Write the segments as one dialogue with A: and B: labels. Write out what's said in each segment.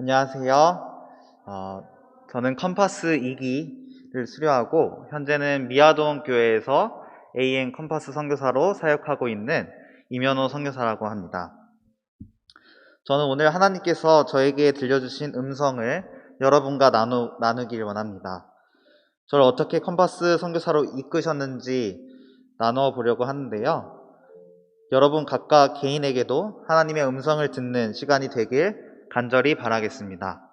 A: 안녕하세요. 어, 저는 컴파스 2기를 수료하고 현재는 미아동 교회에서 AN 컴파스 선교사로 사역하고 있는 이면호 선교사라고 합니다. 저는 오늘 하나님께서 저에게 들려주신 음성을 여러분과 나누길 원합니다. 저를 어떻게 컴파스 선교사로 이끄셨는지 나누어 보려고 하는데요. 여러분 각각 개인에게도 하나님의 음성을 듣는 시간이 되길 간절히 바라겠습니다.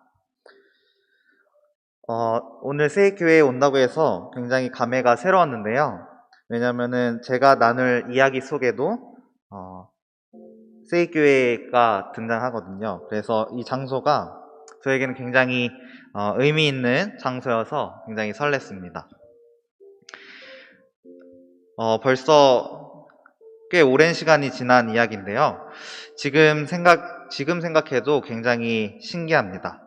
A: 오늘 세익교회에 온다고 해서 굉장히 감회가 새로웠는데요. 왜냐면은 제가 나눌 이야기 속에도 세익교회가 등장하거든요. 그래서 이 장소가 저에게는 굉장히 의미 있는 장소여서 굉장히 설렜습니다. 벌써 꽤 오랜 시간이 지난 이야기인데요. 지금 생각해도 굉장히 신기합니다.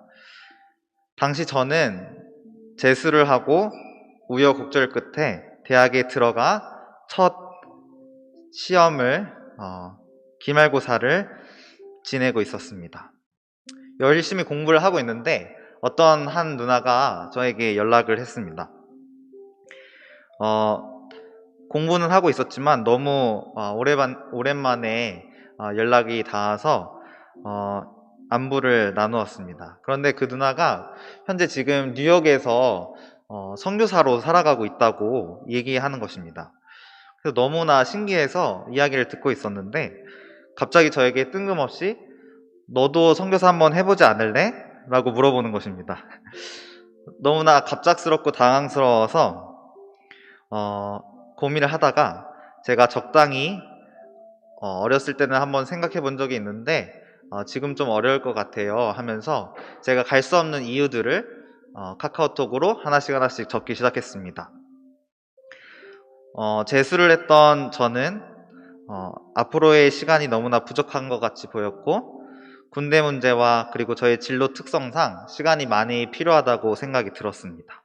A: 당시 저는 재수를 하고 우여곡절 끝에 대학에 들어가 첫 시험을 기말고사를 지내고 있었습니다. 열심히 공부를 하고 있는데 어떤 한 누나가 저에게 연락을 했습니다. 공부는 하고 있었지만 너무 오랜만에 연락이 닿아서 안부를 나누었습니다. 그런데 그 누나가 현재 지금 뉴욕에서 선교사로 살아가고 있다고 얘기하는 것입니다. 그래서 너무나 신기해서 이야기를 듣고 있었는데 갑자기 저에게 뜬금없이 너도 선교사 한번 해보지 않을래? 라고 물어보는 것입니다. 너무나 갑작스럽고 당황스러워서 고민을 하다가 제가 적당히 어렸을 때는 한번 생각해 본 적이 있는데 지금 좀 어려울 것 같아요 하면서 제가 갈 수 없는 이유들을 카카오톡으로 하나씩 적기 시작했습니다. 재수를 했던 저는 앞으로의 시간이 너무나 부족한 것 같이 보였고 군대 문제와 그리고 저의 진로 특성상 시간이 많이 필요하다고 생각이 들었습니다.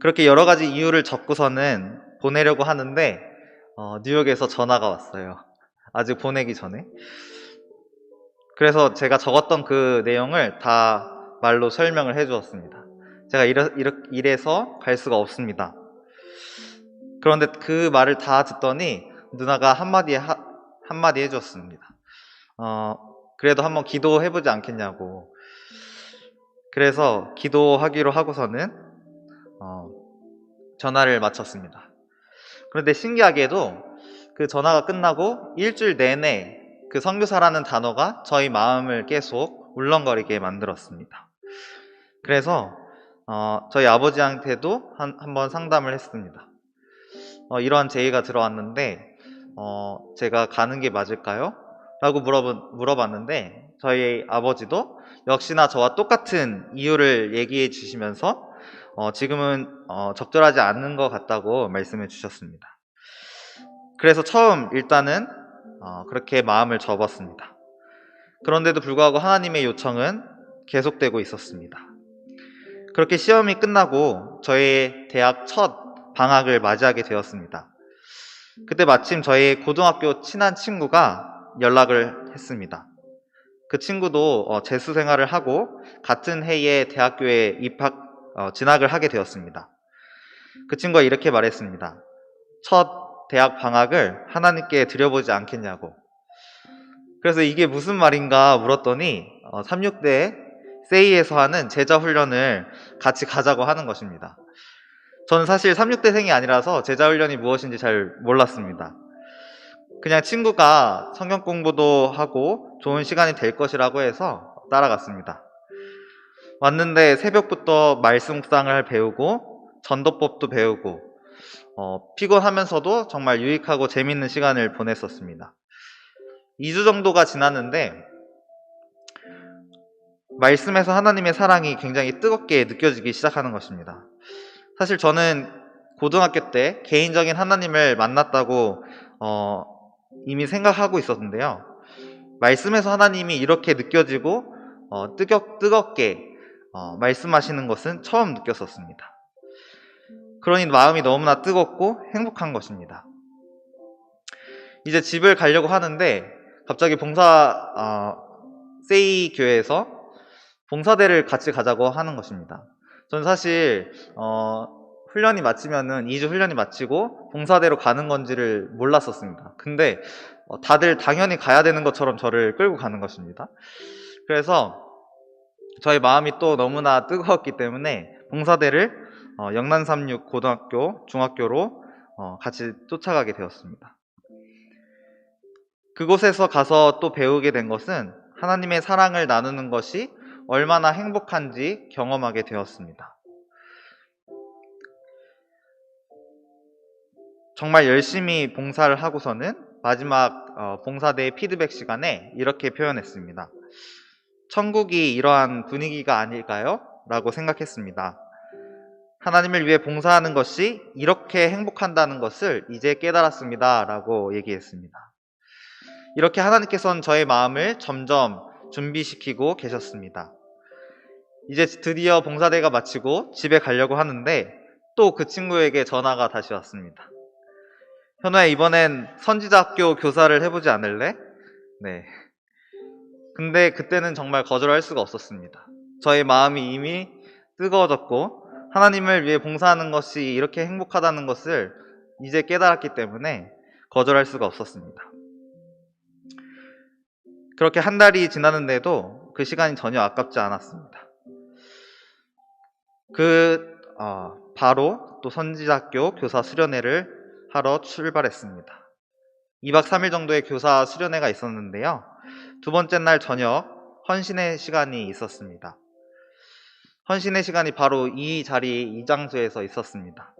A: 그렇게 여러 가지 이유를 적고서는 보내려고 하는데 뉴욕에서 전화가 왔어요. 아직 보내기 전에. 그래서 제가 적었던 그 내용을 다 말로 설명을 해주었습니다. 제가 이래서 갈 수가 없습니다. 그런데 그 말을 다 듣더니 누나가 한마디 해주었습니다. 그래도 한번 기도해보지 않겠냐고. 그래서 기도하기로 하고서는 전화를 마쳤습니다. 그런데 신기하게도 그 전화가 끝나고 일주일 내내 그 선교사라는 단어가 저희 마음을 계속 울렁거리게 만들었습니다. 그래서 저희 아버지한테도 한번 상담을 했습니다. 이러한 제의가 들어왔는데 제가 가는 게 맞을까요? 라고 물어봤는데 저희 아버지도 역시나 저와 똑같은 이유를 얘기해 주시면서 지금은 적절하지 않는 것 같다고 말씀해 주셨습니다. 그래서 처음 일단은 그렇게 마음을 접었습니다. 그런데도 불구하고 하나님의 요청은 계속되고 있었습니다. 그렇게 시험이 끝나고 저의 대학 첫 방학을 맞이하게 되었습니다. 그때 마침 저희 고등학교 친한 친구가 연락을 했습니다. 그 친구도 재수 생활을 하고 같은 해에 대학교에 진학을 하게 되었습니다. 그 친구가 이렇게 말했습니다. 첫 대학 방학을 하나님께 드려보지 않겠냐고. 그래서 이게 무슨 말인가 물었더니 36대 세이에서 하는 제자 훈련을 같이 가자고 하는 것입니다. 저는 사실 36대생이 아니라서 제자 훈련이 무엇인지 잘 몰랐습니다. 그냥 친구가 성경 공부도 하고 좋은 시간이 될 것이라고 해서 따라갔습니다. 왔는데 새벽부터 말씀 묵상을 배우고 전도법도 배우고 피곤하면서도 정말 유익하고 재밌는 시간을 보냈었습니다. 2주 정도가 지났는데 말씀에서 하나님의 사랑이 굉장히 뜨겁게 느껴지기 시작하는 것입니다. 사실 저는 고등학교 때 개인적인 하나님을 만났다고 이미 생각하고 있었는데요. 말씀에서 하나님이 이렇게 느껴지고 뜨겁게 말씀하시는 것은 처음 느꼈었습니다. 그러니 마음이 너무나 뜨겁고 행복한 것입니다. 이제 집을 가려고 하는데 갑자기 세이 교회에서 봉사대를 같이 가자고 하는 것입니다. 저는 사실 훈련이 마치면은 2주 훈련이 마치고 봉사대로 가는 건지를 몰랐었습니다. 근데 다들 당연히 가야 되는 것처럼 저를 끌고 가는 것입니다. 그래서 저희 마음이 또 너무나 뜨거웠기 때문에 봉사대를 영남36 고등학교, 중학교로 같이 쫓아가게 되었습니다. 그곳에서 가서 또 배우게 된 것은 하나님의 사랑을 나누는 것이 얼마나 행복한지 경험하게 되었습니다. 정말 열심히 봉사를 하고서는 마지막 봉사대의 피드백 시간에 이렇게 표현했습니다. 천국이 이러한 분위기가 아닐까요? 라고 생각했습니다. 하나님을 위해 봉사하는 것이 이렇게 행복한다는 것을 이제 깨달았습니다. 라고 얘기했습니다. 이렇게 하나님께서는 저의 마음을 점점 준비시키고 계셨습니다. 이제 드디어 봉사대가 마치고 집에 가려고 하는데 또 그 친구에게 전화가 다시 왔습니다. 현우야, 이번엔 선지자학교 교사를 해보지 않을래? 네. 근데 그때는 정말 거절할 수가 없었습니다. 저의 마음이 이미 뜨거워졌고 하나님을 위해 봉사하는 것이 이렇게 행복하다는 것을 이제 깨달았기 때문에 거절할 수가 없었습니다. 그렇게 한 달이 지났는데도 그 시간이 전혀 아깝지 않았습니다. 바로 또 선지자학교 교사 수련회를 하러 출발했습니다. 2박 3일 정도의 교사 수련회가 있었는데요. 두 번째 날 저녁 헌신의 시간이 있었습니다. 헌신의 시간이 바로 이 자리, 이 장소에서 있었습니다.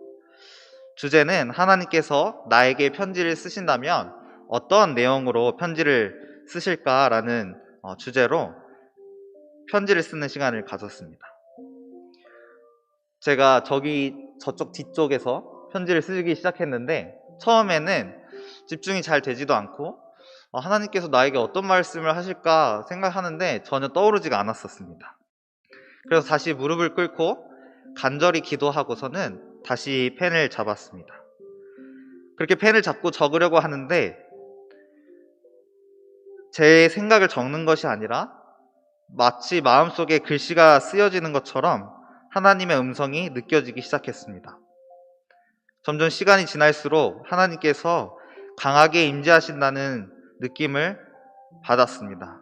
A: 주제는 하나님께서 나에게 편지를 쓰신다면 어떤 내용으로 편지를 쓰실까라는 주제로 편지를 쓰는 시간을 가졌습니다. 제가 저쪽 뒤쪽에서 편지를 쓰기 시작했는데 처음에는 집중이 잘 되지도 않고 하나님께서 나에게 어떤 말씀을 하실까 생각하는데 전혀 떠오르지가 않았었습니다. 그래서 다시 무릎을 꿇고 간절히 기도하고서는 다시 펜을 잡았습니다. 그렇게 펜을 잡고 적으려고 하는데 제 생각을 적는 것이 아니라 마치 마음속에 글씨가 쓰여지는 것처럼 하나님의 음성이 느껴지기 시작했습니다. 점점 시간이 지날수록 하나님께서 강하게 임재하신다는 느낌을 받았습니다.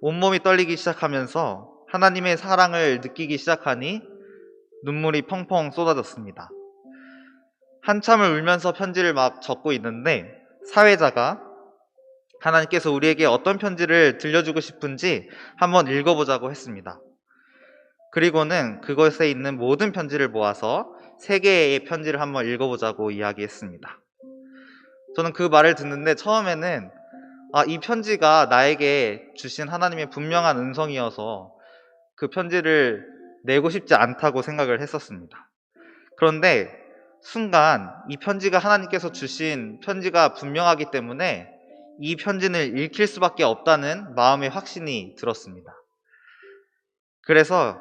A: 온몸이 떨리기 시작하면서 하나님의 사랑을 느끼기 시작하니 눈물이 펑펑 쏟아졌습니다. 한참을 울면서 편지를 막 적고 있는데 사회자가 하나님께서 우리에게 어떤 편지를 들려주고 싶은지 한번 읽어보자고 했습니다. 그리고는 그것에 있는 모든 편지를 모아서 3개의 편지를 한번 읽어보자고 이야기했습니다. 저는 그 말을 듣는데 처음에는 이 편지가 나에게 주신 하나님의 분명한 음성이어서 그 편지를 내고 싶지 않다고 생각을 했었습니다. 그런데 순간 이 편지가 하나님께서 주신 편지가 분명하기 때문에 이 편지는 읽힐 수밖에 없다는 마음의 확신이 들었습니다. 그래서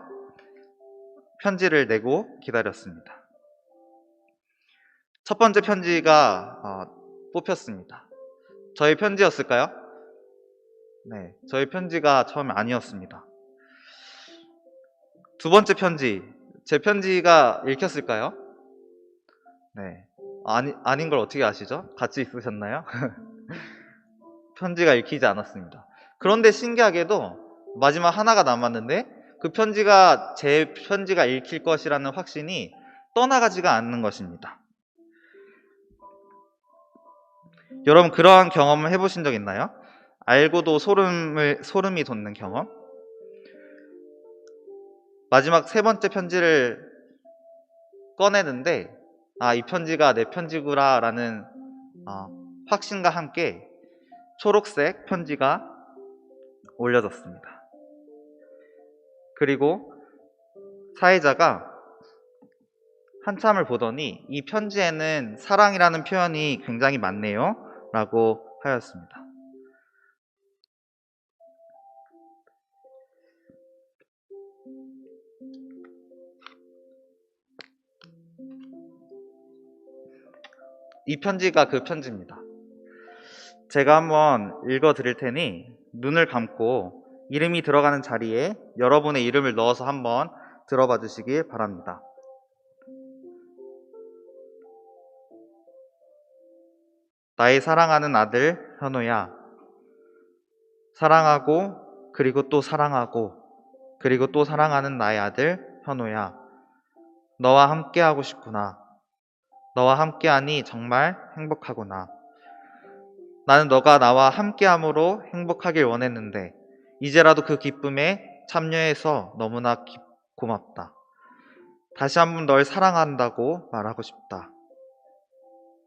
A: 편지를 내고 기다렸습니다. 첫 번째 편지가 뽑혔습니다. 저희 편지였을까요? 네, 저희 편지가 처음에 아니었습니다. 두 번째 편지, 제 편지가 읽혔을까요? 네, 아닌 걸 어떻게 아시죠? 같이 있으셨나요? 편지가 읽히지 않았습니다. 그런데 신기하게도 마지막 하나가 남았는데 그 편지가 제 편지가 읽힐 것이라는 확신이 떠나가지가 않는 것입니다. 여러분 그러한 경험을 해보신 적 있나요? 알고도 소름이 돋는 경험? 마지막 3번째 편지를 꺼내는데 이 편지가 내 편지구나 라는 확신과 함께 초록색 편지가 올려졌습니다. 그리고 사회자가 한참을 보더니 이 편지에는 사랑이라는 표현이 굉장히 많네요 라고 하였습니다. 이 편지가 그 편지입니다. 제가 한번 읽어 드릴 테니 눈을 감고 이름이 들어가는 자리에 여러분의 이름을 넣어서 한번 들어봐 주시길 바랍니다. 나의 사랑하는 아들 현우야, 사랑하고 그리고 또 사랑하고 그리고 또 사랑하는 나의 아들 현우야, 너와 함께하고 싶구나. 너와 함께하니 정말 행복하구나. 나는 너가 나와 함께함으로 행복하길 원했는데 이제라도 그 기쁨에 참여해서 너무나 고맙다. 다시 한번 널 사랑한다고 말하고 싶다.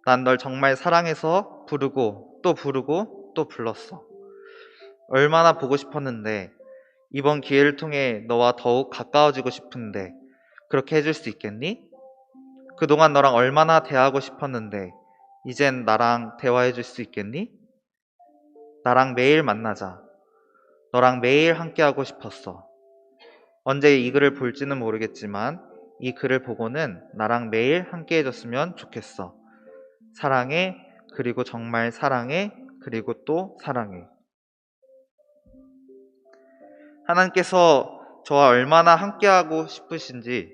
A: 난 널 정말 사랑해서 부르고 또 부르고 또 불렀어. 얼마나 보고 싶었는데 이번 기회를 통해 너와 더욱 가까워지고 싶은데 그렇게 해줄 수 있겠니? 그동안 너랑 얼마나 대화하고 싶었는데 이젠 나랑 대화해줄 수 있겠니? 나랑 매일 만나자. 너랑 매일 함께하고 싶었어. 언제 이 글을 볼지는 모르겠지만 이 글을 보고는 나랑 매일 함께해줬으면 좋겠어. 사랑해, 그리고 정말 사랑해, 그리고 또 사랑해. 하나님께서 저와 얼마나 함께하고 싶으신지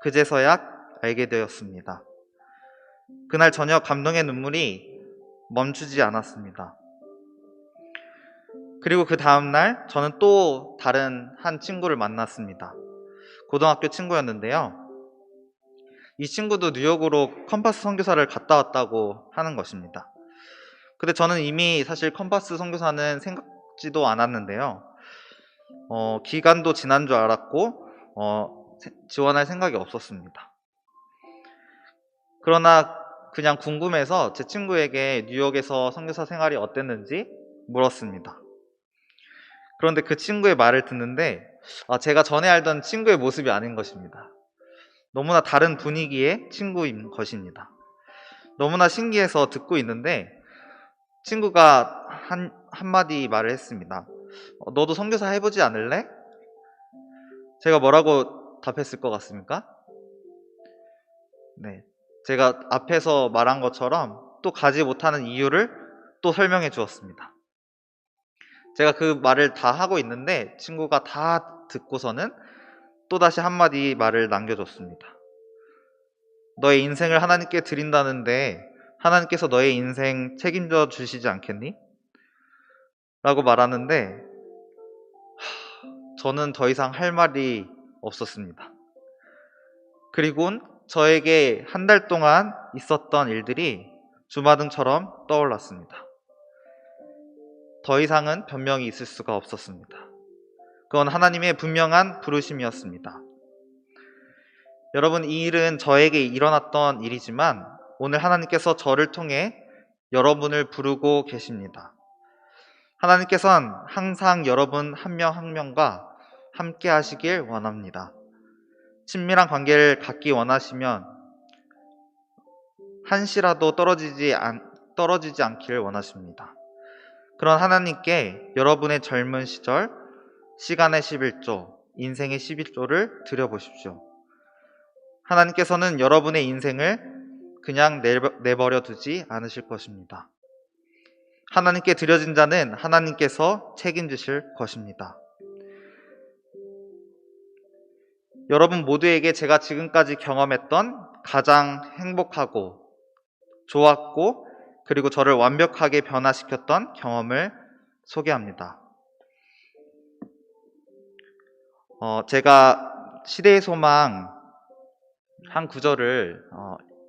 A: 그제서야 알게 되었습니다. 그날 저녁 감동의 눈물이 멈추지 않았습니다. 그리고 그 다음날 저는 또 다른 한 친구를 만났습니다. 고등학교 친구였는데요. 이 친구도 뉴욕으로 컴파스 선교사를 갔다 왔다고 하는 것입니다. 근데 저는 이미 사실 컴파스 선교사는 생각지도 않았는데요. 기간도 지난 줄 알았고 지원할 생각이 없었습니다. 그러나 그냥 궁금해서 제 친구에게 뉴욕에서 선교사 생활이 어땠는지 물었습니다. 그런데 그 친구의 말을 듣는데 제가 전에 알던 친구의 모습이 아닌 것입니다. 너무나 다른 분위기의 친구인 것입니다. 너무나 신기해서 듣고 있는데 친구가 한마디 말을 했습니다. 너도 선교사 해보지 않을래? 제가 뭐라고 답했을 것 같습니까? 네, 제가 앞에서 말한 것처럼 또 가지 못하는 이유를 또 설명해 주었습니다. 제가 그 말을 다 하고 있는데 친구가 다 듣고서는 또다시 한마디 말을 남겨줬습니다. 너의 인생을 하나님께 드린다는데 하나님께서 너의 인생 책임져 주시지 않겠니? 라고 말하는데 저는 더 이상 할 말이 없었습니다. 그리고 저에게 한 달 동안 있었던 일들이 주마등처럼 떠올랐습니다. 더 이상은 변명이 있을 수가 없었습니다. 그건 하나님의 분명한 부르심이었습니다. 여러분, 이 일은 저에게 일어났던 일이지만 오늘 하나님께서 저를 통해 여러분을 부르고 계십니다. 하나님께서는 항상 여러분 한 명 한 명과 함께 하시길 원합니다. 친밀한 관계를 갖기 원하시면 한시라도 떨어지지 않기를 원하십니다. 그런 하나님께 여러분의 젊은 시절, 시간의 11조, 인생의 11조를 드려보십시오. 하나님께서는 여러분의 인생을 그냥 내버려 두지 않으실 것입니다. 하나님께 드려진 자는 하나님께서 책임지실 것입니다. 여러분 모두에게 제가 지금까지 경험했던 가장 행복하고 좋았고 그리고 저를 완벽하게 변화시켰던 경험을 소개합니다. 제가 시대의 소망 한 구절을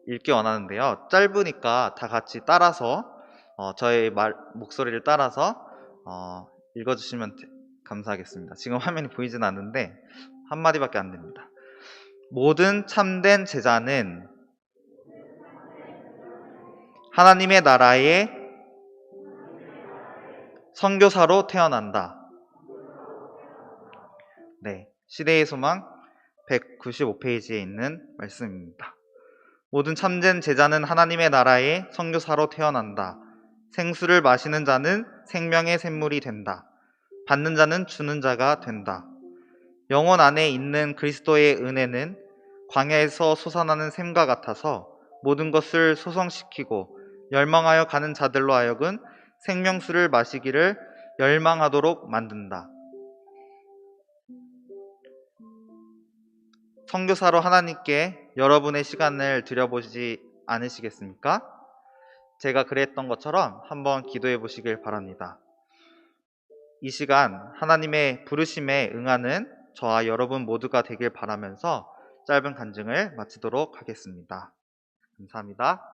A: 읽기 원하는데요. 짧으니까 다 같이 따라서 저의 목소리를 따라서 읽어주시면 감사하겠습니다. 지금 화면이 보이진 않는데 한마디밖에 안 됩니다. 모든 참된 제자는 하나님의 나라의 선교사로 태어난다. 네, 시대의 소망 195페이지에 있는 말씀입니다. 모든 참된 제자는 하나님의 나라의 선교사로 태어난다. 생수를 마시는 자는 생명의 샘물이 된다. 받는 자는 주는 자가 된다. 영혼 안에 있는 그리스도의 은혜는 광야에서 솟아나는 샘과 같아서 모든 것을 소성시키고 열망하여 가는 자들로 하여금 생명수를 마시기를 열망하도록 만든다. 선교사로 하나님께 여러분의 시간을 드려보지 않으시겠습니까? 제가 그랬던 것처럼 한번 기도해 보시길 바랍니다. 이 시간 하나님의 부르심에 응하는 저와 여러분 모두가 되길 바라면서 짧은 간증을 마치도록 하겠습니다. 감사합니다.